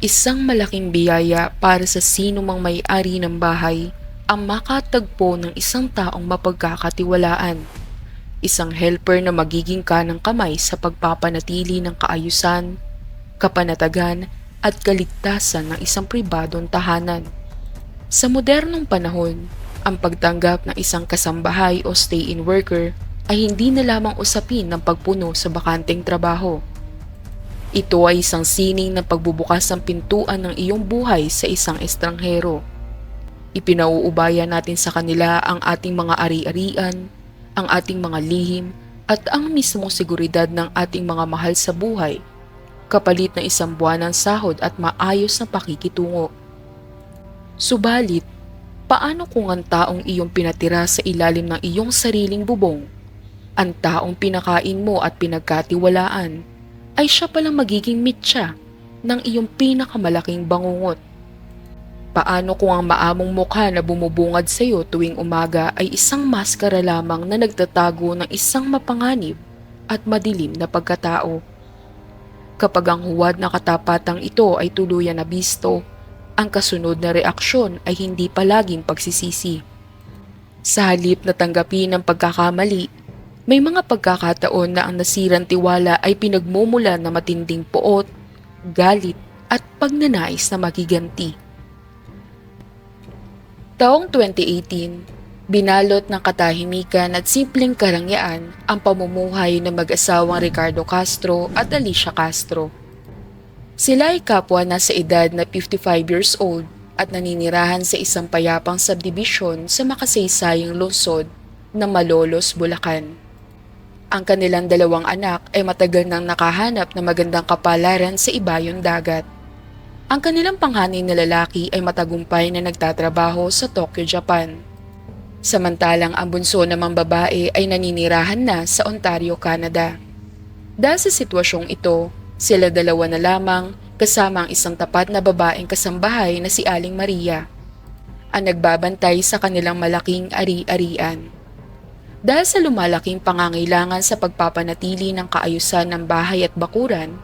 Isang malaking biyaya para sa sino mang may-ari ng bahay ang makatagpo ng isang taong mapagkakatiwalaan. Isang helper na magiging kanang kamay sa pagpapanatili ng kaayusan, kapanatagan at kaligtasan ng isang pribadong tahanan. Sa modernong panahon, ang pagtanggap ng isang kasambahay o stay-in worker ay hindi na lamang usapin ng pagpuno sa bakanteng trabaho. Ito ay isang sining ng pagbubukas ng pintuan ng iyong buhay sa isang estranghero. Ipinauubaya natin sa kanila ang ating mga ari-arian, ang ating mga lihim, at ang mismong seguridad ng ating mga mahal sa buhay, kapalit ng isang buwanang sahod at maayos na pakikitungo. Subalit, paano kung ang taong iyong pinatira sa ilalim ng iyong sariling bubong, ang taong pinakain mo at pinagkatiwalaan, ay siya palang magiging mitya ng iyong pinakamalaking bangungot? Paano kung ang maamong mukha na bumubungad sa iyo tuwing umaga ay isang maskara lamang na nagtatago ng isang mapanganib at madilim na pagkatao? Kapag ang huwad na katapatang ito ay tuluyan na bisto, ang kasunod na reaksyon ay hindi palaging pagsisisi. Sa halip na tanggapin ang pagkakamali, may mga pagkakataon na ang nasirang tiwala ay pinagmumulan na matinding poot, galit at pagnanais na magiganti. Taong 2018, binalot ng katahimikan at simpleng karangyaan ang pamumuhay ng mag-asawang Ricardo Castro at Alicia Castro. Sila ay kapwa na sa edad na 55 years old at naninirahan sa isang payapang subdivision sa makasaysayang lungsod ng Malolos, Bulacan. Ang kanilang dalawang anak ay matagal nang nakahanap ng magandang kapalaran sa ibayong dagat. Ang kanilang panghanay na lalaki ay matagumpay na nagtatrabaho sa Tokyo, Japan. Samantalang ang bunso namang babae ay naninirahan na sa Ontario, Canada. Dahil sa sitwasyong ito, sila dalawa na lamang kasama ang isang tapat na babaeng kasambahay na si Aling Maria, ang nagbabantay sa kanilang malaking ari-arian. Dahil sa lumalaking pangangailangan sa pagpapanatili ng kaayusan ng bahay at bakuran,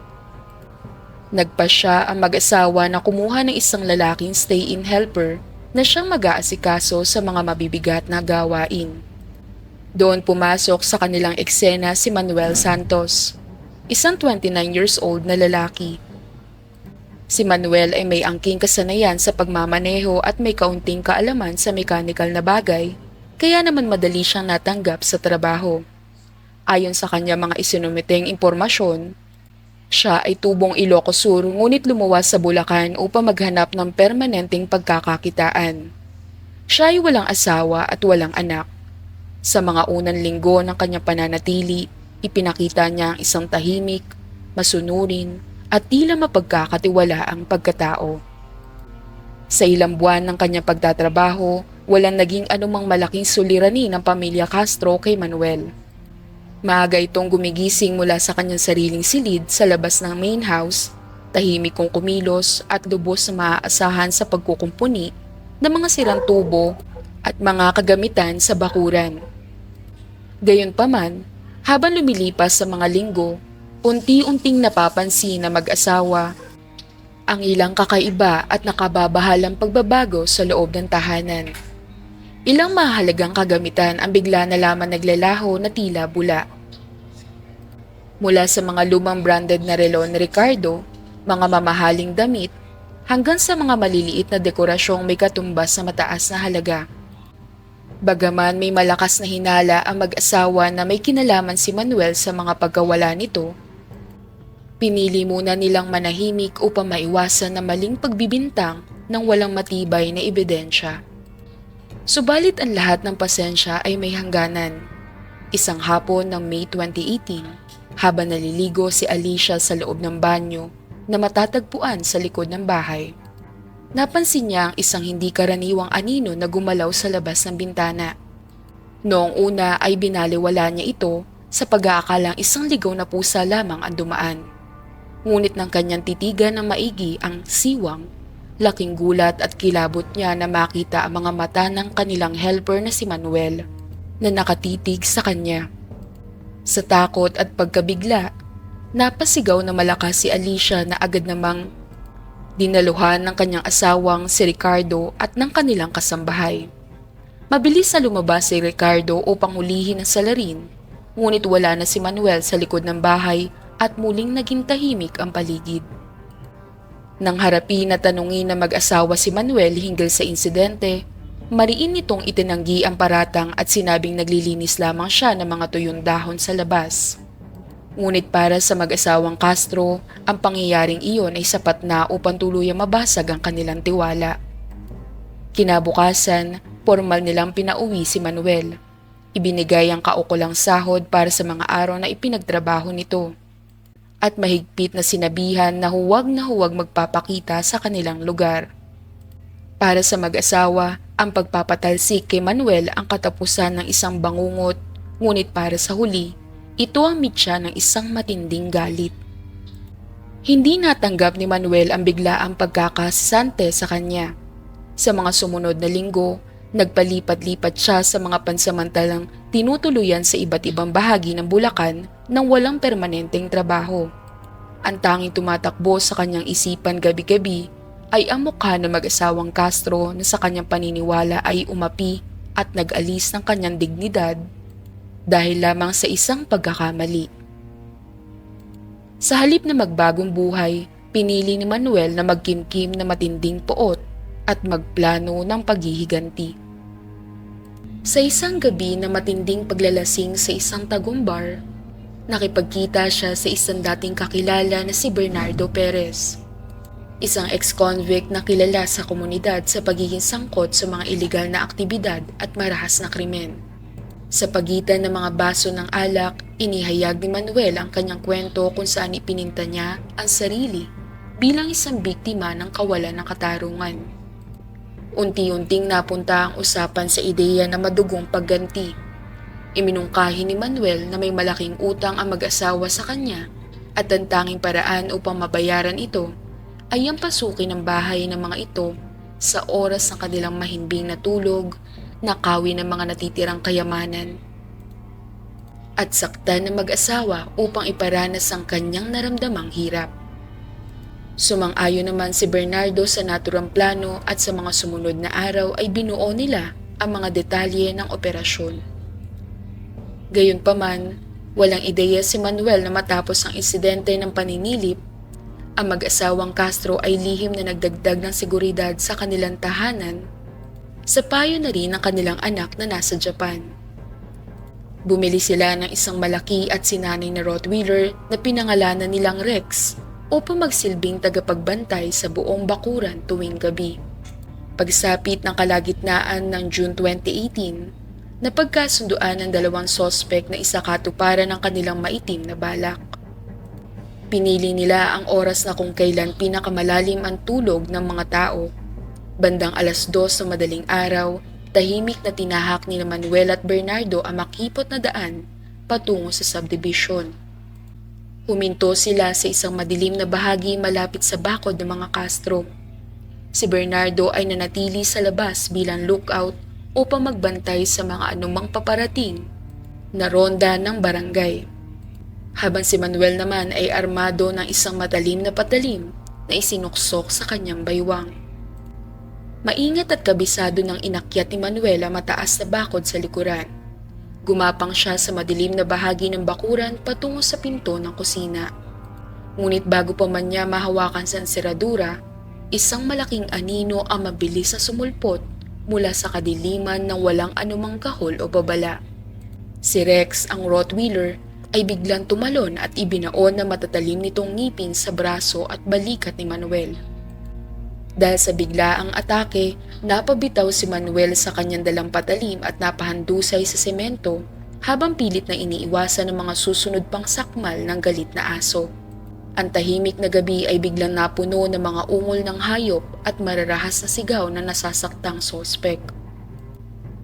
nagpasya ang mag-asawa na kumuha ng isang lalaking stay-in helper na siyang mag-aasikaso sa mga mabibigat na gawain. Doon pumasok sa kanilang eksena si Manuel Santos, isang 29 years old na lalaki. Si Manuel ay may angking kasanayan sa pagmamaneho at may kaunting kaalaman sa mechanical na bagay, kaya naman madali siyang natanggap sa trabaho. Ayon sa kanya mga isinumiteng impormasyon, siya ay tubong Ilocos Sur ngunit lumuwas sa Bulacan upang maghanap ng permanenteng pagkakakitaan. Siya ay walang asawa at walang anak. Sa mga unang linggo ng kanyang pananatili, ipinakita niya ang isang tahimik, masunurin at tila mapagkakatiwalaang pagkatao. Sa ilang buwan ng kanyang pagtatrabaho, walang naging anumang malaking suliranin ng pamilya Castro kay Manuel. Maaga itong gumigising mula sa kanyang sariling silid sa labas ng main house, tahimik kong kumilos at lubos na maaasahan sa pagkukumpuni ng mga sirang tubo at mga kagamitan sa bakuran. Gayunpaman, habang lumilipas sa mga linggo, unti-unting napapansin na mag-asawa ang ilang kakaiba at nakababahalang pagbabago sa loob ng tahanan. Ilang mahalagang kagamitan ang bigla na lamang naglalaho na tila bula. Mula sa mga lumang branded na relo ni Ricardo, mga mamahaling damit, hanggang sa mga maliliit na dekorasyong may katumbas sa mataas na halaga. Bagaman may malakas na hinala ang mag-asawa na may kinalaman si Manuel sa mga pagkawala nito, pinili muna nilang manahimik upang maiwasan na maling pagbibintang ng walang matibay na ebidensya. Subalit ang lahat ng pasensya ay may hangganan. Isang hapon ng May 2018, habang naliligo si Alicia sa loob ng banyo na matatagpuan sa likod ng bahay, napansin niya ang isang hindi karaniwang anino na gumalaw sa labas ng bintana. Noong una ay binaliwala niya ito sa pag-aakalang isang ligaw na pusa lamang ang dumaan. Ngunit nang kanyang titigan ng maigi ang siwang, laking gulat at kilabot niya na makita ang mga mata ng kanilang helper na si Manuel na nakatitig sa kanya. Sa takot at pagkabigla, napasigaw na malakas si Alicia na agad namang Dinaluhan ng kanyang asawang si Ricardo at ng kanilang kasambahay. Mabilis na lumabas si Ricardo upang hulihin ang salarin, ngunit wala na si Manuel sa likod ng bahay at muling naging tahimik ang paligid. Nang harapin at tanungin na mag-asawa si Manuel hinggil sa insidente, mariin nitong itinanggi ang paratang at sinabing naglilinis lamang siya ng mga tuyong dahon sa labas. Ngunit para sa mag-asawang Castro, ang pangyayaring iyon ay sapat na upang tuluyang mabasag ang kanilang tiwala. Kinabukasan, formal nilang pinauwi si Manuel. Ibinigay ang kaukulang sahod para sa mga araw na ipinagtrabaho nito. At mahigpit na sinabihan na huwag magpapakita sa kanilang lugar. Para sa mag-asawa, ang pagpapatalsik kay Manuel ang katapusan ng isang bangungot, ngunit para sa huli, ito ang mitya ng isang matinding galit. Hindi natanggap ni Manuel ang biglaang pagkakasante sa kanya. Sa mga sumunod na linggo, nagpalipat-lipat siya sa mga pansamantalang tinutuluyan sa iba't ibang bahagi ng Bulacan nang walang permanenteng trabaho. Ang tanging tumatakbo sa kanyang isipan gabi-gabi ay ang mukha ng mag-asawang Castro na sa kanyang paniniwala ay umapi at nag-alis ng kanyang dignidad dahil lamang sa isang pagkakamali. Sa halip na magbagong buhay, pinili ni Manuel na magkimkim na matinding poot at magplano ng paghihiganti. Sa isang gabi na matinding paglalasing sa isang tagumbar, nakipagkita siya sa isang dating kakilala na si Bernardo Perez, isang ex-convict na kilala sa komunidad sa pagiging sangkot sa mga iligal na aktibidad at marahas na krimen. Sa pagitan ng mga baso ng alak, inihayag ni Manuel ang kanyang kwento kung saan ipininta niya ang sarili bilang isang biktima ng kawalan ng katarungan. Unti-unting napunta ang usapan sa ideya na madugong pagganti. Iminungkahi ni Manuel na may malaking utang ang mag-asawa sa kanya at ang tanging paraan upang mabayaran ito ay ang pasukin ng bahay ng mga ito sa oras ng kanilang mahimbing na tulog, nakawi ng mga natitirang kayamanan, at saktan ng mag-asawa upang iparanas ang kanyang naramdamang hirap. Sumang-ayon naman si Bernardo sa naturang plano at sa mga sumunod na araw ay binuo nila ang mga detalye ng operasyon. Gayunpaman, walang ideya si Manuel na matapos ang insidente ng paninilip, ang mag-asawang Castro ay lihim na nagdagdag ng seguridad sa kanilang tahanan sa payo na rin ng kanilang anak na nasa Japan. Bumili sila ng isang malaki at sinanay na Rottweiler na pinangalanan nilang Rex upang magsilbing tagapagbantay sa buong bakuran tuwing gabi. Pagsapit ng kalagitnaan ng June 2018, napagkasunduan ng dalawang sospek na isa katuparan ng kanilang maitim na balak. Pinili nila ang oras na kung kailan pinakamalalim ang tulog ng mga tao. Bandang 2:00 ng madaling araw, tahimik na tinahak ni Manuel at Bernardo ang makipot na daan patungo sa subdivision. Huminto sila sa isang madilim na bahagi malapit sa bakod ng mga Castro. Si Bernardo ay nanatili sa labas bilang lookout upang magbantay sa mga anumang paparating na ronda ng barangay. Habang si Manuel naman ay armado ng isang matalim na patalim na isinuksok sa kanyang baywang. Maingat at kabisado ng inakyat ni Manuel ang mataas na bakod sa likuran. Gumapang siya sa madilim na bahagi ng bakuran patungo sa pinto ng kusina. Ngunit bago pa man niya mahawakan sa seradura, isang malaking anino ang mabilis na sumulpot mula sa kadiliman ng walang anumang kahol o babala. Si Rex, ang Rottweiler, ay biglang tumalon at ibinaon na matatalim nitong ngipin sa braso at balikat ni Manuel. Dahil sa biglaang atake, napabitaw si Manuel sa kanyang dalang patalim at napahandusay sa semento habang pilit na iniiwasan ng mga susunod pang sakmal ng galit na aso. Ang tahimik na gabi ay biglang napuno ng mga ungol ng hayop at mararahas na sigaw na nasasaktang sospek.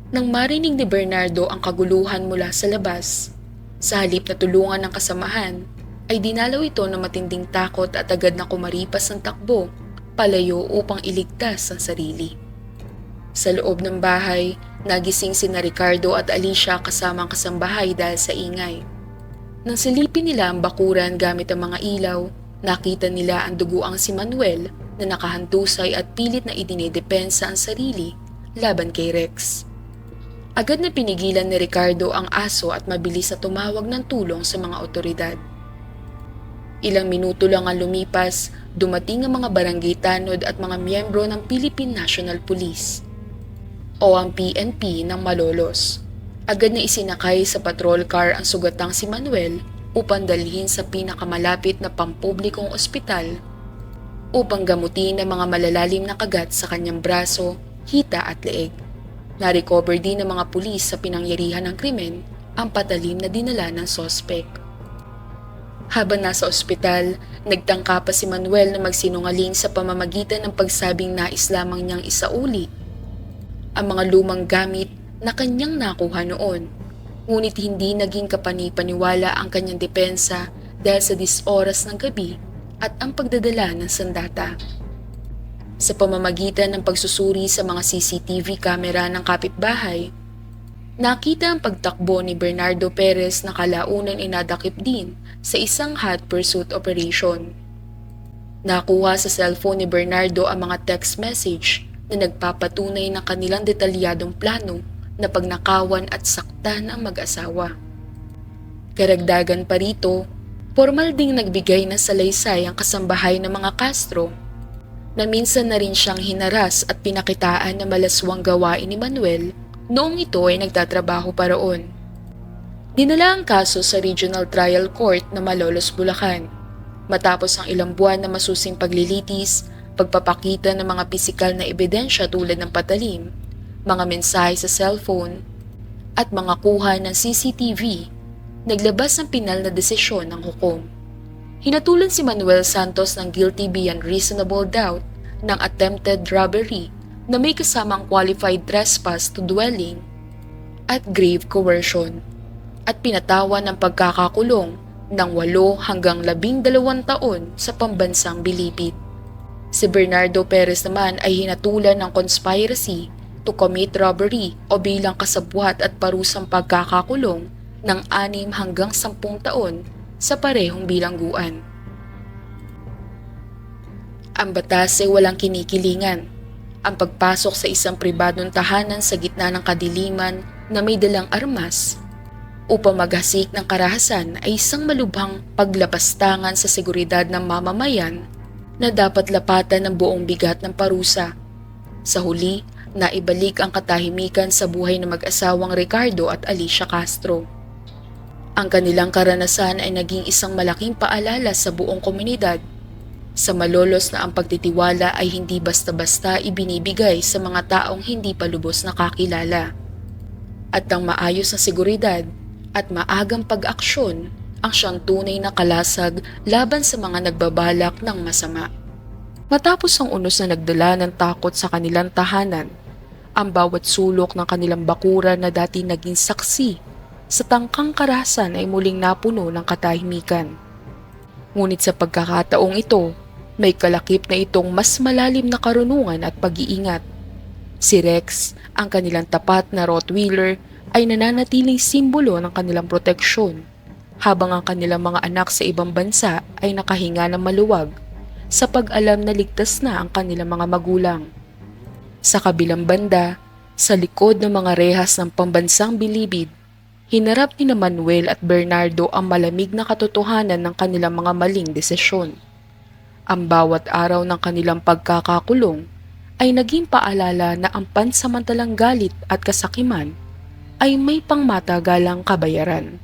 Nang marinig ni Bernardo ang kaguluhan mula sa labas, sa halip na tulungan ng kasamahan, ay dinalaw ito ng matinding takot at agad na kumaripas ng takbo palayo upang iligtas ang sarili. Sa loob ng bahay, nagising sina Ricardo at Alicia kasama ang kasambahay dahil sa ingay. Nang silipin nila ang bakuran gamit ang mga ilaw, Nakita nila ang duguang si Manuel na nakahandusay at pilit na idinidepensa ang sarili laban kay Rex. Agad na pinigilan ni Ricardo ang aso at mabilis na tumawag ng tulong sa mga otoridad. Ilang minuto lang ang lumipas, dumating ang mga barangay tanod at mga miyembro ng Philippine National Police o ang PNP ng Malolos. Agad na isinakay sa patrol car ang sugatang si Manuel upang dalhin sa pinakamalapit na pampublikong ospital upang gamutin ang mga malalalim na kagat sa kanyang braso, hita at leeg. Na-recover din ng mga pulis sa pinangyarihan ng krimen ang patalim na dinala ng sospek. Habang nasa ospital, nagtangka pa si Manuel na magsinungaling sa pamamagitan ng pagsabing nais lamang niyang isauli ang mga lumang gamit na kanyang nakuha noon. Ngunit hindi naging kapani-paniwala ang kanyang depensa dahil sa disoras ng gabi at ang pagdadala ng sandata. Sa pamamagitan ng pagsusuri sa mga CCTV camera ng kapitbahay, nakita ang pagtakbo ni Bernardo Perez na kalaunan inadakip din sa isang hot pursuit operation. Nakuha sa cellphone ni Bernardo ang mga text message na nagpapatunay ng kanilang detalyadong plano na pagnakawan at saktan ang mag-asawa. Karagdagan pa rito, formal ding nagbigay ng salaysay ang kasambahay ng mga Castro na minsan na rin siyang hinaras at pinakitaan na malaswang gawain ni Manuel noong ito ay nagtatrabaho pa roon. Dinala ang kaso sa Regional Trial Court na Malolos, Bulacan. Matapos ang ilang buwan na masusing paglilitis, pagpapakita ng mga pisikal na ebidensya tulad ng patalim, mga mensahe sa cellphone, at mga kuha ng CCTV, naglabas ng pinal na desisyon ng hukom. Hinatulan si Manuel Santos ng guilty beyond reasonable doubt ng attempted robbery na may kasamang qualified trespass to dwelling at grave coercion at pinatawan ng pagkakakulong ng 8 hanggang 12 taon sa pambansang bilibid. Si Bernardo Perez naman ay hinatulan ng conspiracy to commit robbery o bilang kasabwat at parusang pagkakakulong ng 6 hanggang 10 taon sa parehong bilangguan. Ang batas ay walang kinikilingan. Ang pagpasok sa isang pribadong tahanan sa gitna ng kadiliman na may dalang armas upang maghasik ng karahasan ay isang malubhang paglapastangan sa seguridad ng mamamayan na dapat lapatan ng buong bigat ng parusa. Sa huli, naibalik ang katahimikan sa buhay ng mag-asawang Ricardo at Alicia Castro. Ang kanilang karanasan ay naging isang malaking paalala sa buong komunidad sa Malolos na ang pagtitiwala ay hindi basta-basta ibinibigay sa mga taong hindi pa lubos nakakilala. At ang maayos na seguridad at maagang pag-aksyon ang siyang tunay na kalasag laban sa mga nagbabalak ng masama. Matapos ang unos na nagdala ng takot sa kanilang tahanan, ang bawat sulok ng kanilang bakuran na dati naging saksi sa tangkang karahasan ay muling napuno ng katahimikan. Ngunit sa pagkakataong ito, may kalakip na itong mas malalim na karunungan at pag-iingat. Si Rex, ang kanilang tapat na Rottweiler, ay nananatiling simbolo ng kanilang proteksyon, habang ang kanilang mga anak sa ibang bansa ay nakahinga ng maluwag sa pag-alam na ligtas na ang kanilang mga magulang. Sa kabilang banda, sa likod ng mga rehas ng pambansang bilibid, hinarap ni Manuel at Bernardo ang malamig na katotohanan ng kanilang mga maling desisyon. Ang bawat araw ng kanilang pagkakakulong ay naging paalala na ang pansamantalang galit at kasakiman ay may pangmatagalang kabayaran.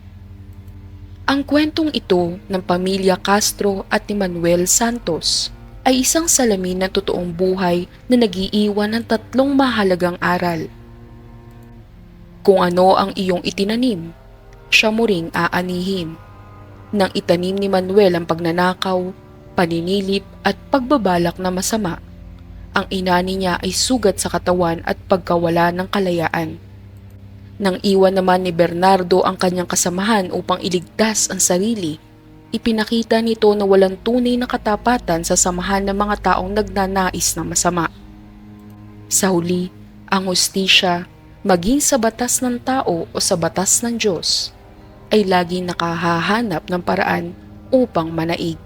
Ang kwentong ito ng pamilya Castro at ni Manuel Santos ay isang salamin ng totoong buhay na nag-iiwan ng 3 mahalagang aral. Kung ano ang iyong itinanim, siya mo ring aanihin. Nang itanim ni Manuel ang pagnanakaw, paninilip at pagbabalak na masama, ang inani niya ay sugat sa katawan at pagkawala ng kalayaan. Nang iwan naman ni Bernardo ang kanyang kasamahan upang iligtas ang sarili, ipinakita nito na walang tunay na katapatan sa samahan ng mga taong nagnanais na masama. Sa huli, ang hustisya, maging sa batas ng tao o sa batas ng Diyos, ay laging nakahahanap ng paraan upang manaig.